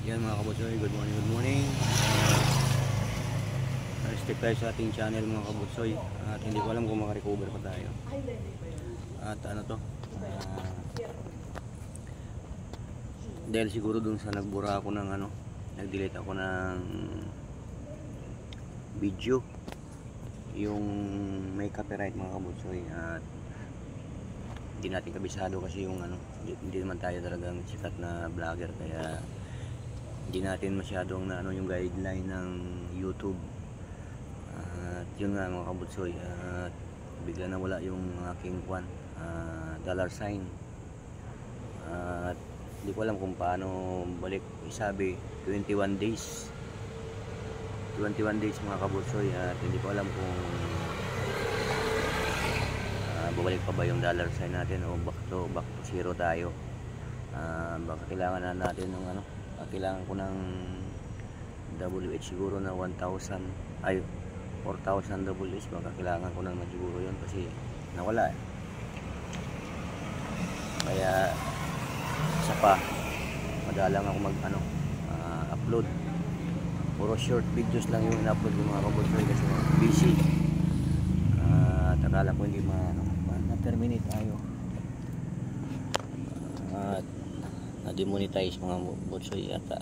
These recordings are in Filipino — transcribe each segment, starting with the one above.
Yan mga kabutsoy, good morning, good morning. Stick tayo sa ating channel mga kabutsoy. At hindi ko alam kung makarecover pa tayo. At ano to, dahil siguro dun sa nagbura ako ng ano, nag-delete ako ng video yung may copyright mga kabutsoy. At hindi natin kabisado kasi yung ano, hindi naman tayo talagang sikat na vlogger, kaya hindi natin masyadong na ano yung guideline ng YouTube. At yun nga mga kabutsoy, at bigla na wala yung aking dollar sign. At hindi ko alam kung paano balik. Isabi 21 days mga kabutsoy, at hindi ko alam kung babalik pa ba yung dollar sign natin o back to zero tayo. Baka kailangan na natin ng ano, kailangan ko ng WH siguro na 1,000 ay 4,000 WH. Baka kailangan ko ng siguro yun kasi nawala eh. Kaya isa pa, madalang ako mag ano, upload. Puro short videos lang yung in-upload ko mga kabutsoy kasi busy. At akala ko hindi na-terminate tayo. At na-demonetize mga kabutsoy yata.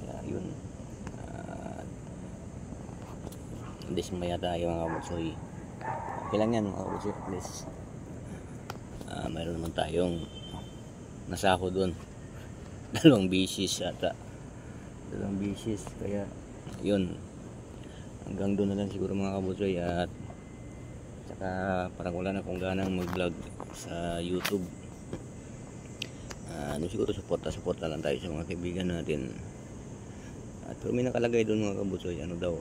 Kaya yun. Hindi sumaya tayo mga kabutsoy. Okay lang yan mga kabutsoy, at least mayroon naman tayong nasahod doon. 2 bisis yata. 2 bisis, kaya yun, hanggang doon na lang siguro mga kabutsoy. At saka parang wala na akong ganang mag vlog sa YouTube. Siguro suporta lang tayo sa mga kaibigan natin. At pero may nakalagay doon mga kabutsoy, ano daw,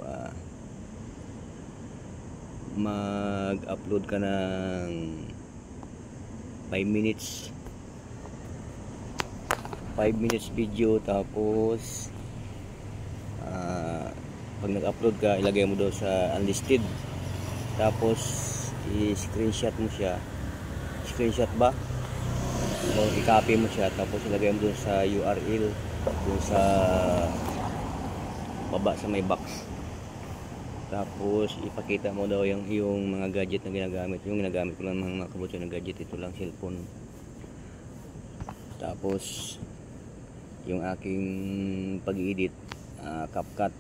mag-upload ka ng 5 minutes video, tapos pag nag-upload ka, ilagay mo daw sa unlisted, tapos i-screenshot mo siya, screenshot ba o i-copy mo siya, tapos ilagay mo doon sa URL doon sa baba sa may box, tapos ipakita mo daw yung mga gadget na ginagamit. Yung ginagamit ko lang mga kabutsoy na gadget, ito lang, cellphone. Tapos yung aking pag-edit, CapCut,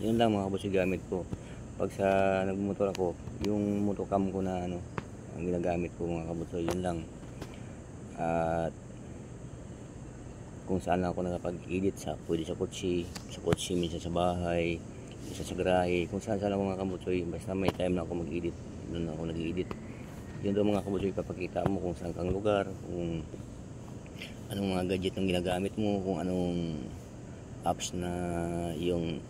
yun lang mga kabutsoy gamit ko. Pag sa nagmotor ako, yung motocam ko na ano ang ginagamit ko mga kabutsoy, yun lang. At kung saan lang ako nakapag-edit, pwede sa kotse minsan sa bahay, minsan sa garahe, kung saan ako mga kabutsoy, basta may time na ako mag-edit, doon ako nag-edit. Yun daw mga kabutsoy, papakita mo kung saan kang lugar, kung anong mga gadget ang ginagamit mo, kung anong apps na yung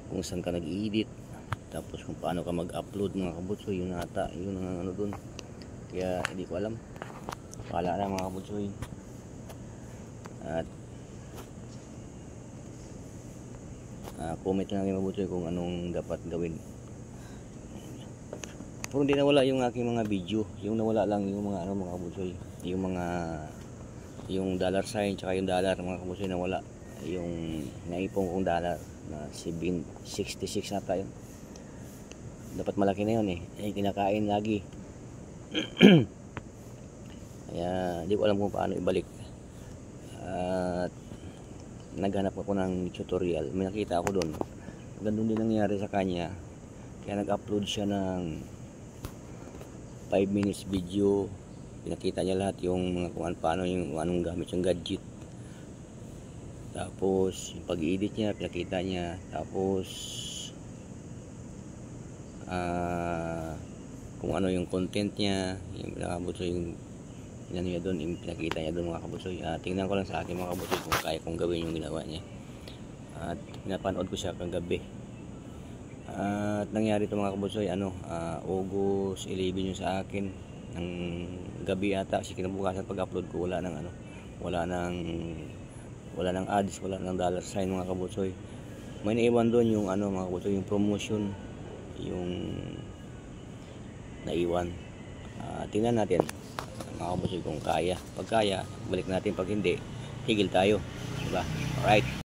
kung saan ka nag-edit, tapos kung paano ka mag-upload mga kabutsoy. Yun ata, yun ang ano dun. Kaya hindi ko alam, wala na mga kabutsoy. At comment na lang mabuti kung anong dapat gawin. Pero hindi nawala yung aking mga video, yung nawala lang yung mga ano mga kabutsoy, yung dollar sign tsaka yung dollar mga kabutsoy, nawala yung naipong kong dollar na 66 nata yun. Dapat malaki na yun eh kinakain lagi. Kaya hindi ko alam kung paano ibalik. At naghanap ako ng tutorial, may nakita ako doon, ganun din nangyari sa kanya. Kaya nag-upload siya ng 5 minutes video, pinakita niya lahat yung mga kung paano yung anong gamit yung gadget, tapos yung pag-edit niya pinakita niya, tapos kung ano yung content niya, yung pinakabutso yung inano niya doon, yung pinakita niya doon mga kabutsoy. Tingnan ko lang sa akin mga kabutsoy kung kaya kong gawin yung ginawa niya. At pinapanood ko siya kagabi. At nangyari ito mga kabutsoy, August 11 yung sa akin ng gabi ata, kasi kinabukasan pag-upload ko wala nang ads, wala nang dollar sign mga kabutsoy. May naiwan doon yung mga kabutsoy, yung promotion, yung naiwan. Tingnan natin mga kabutsoy kung kaya. Pag kaya, balik natin. Pag hindi, higil tayo. Diba? Alright.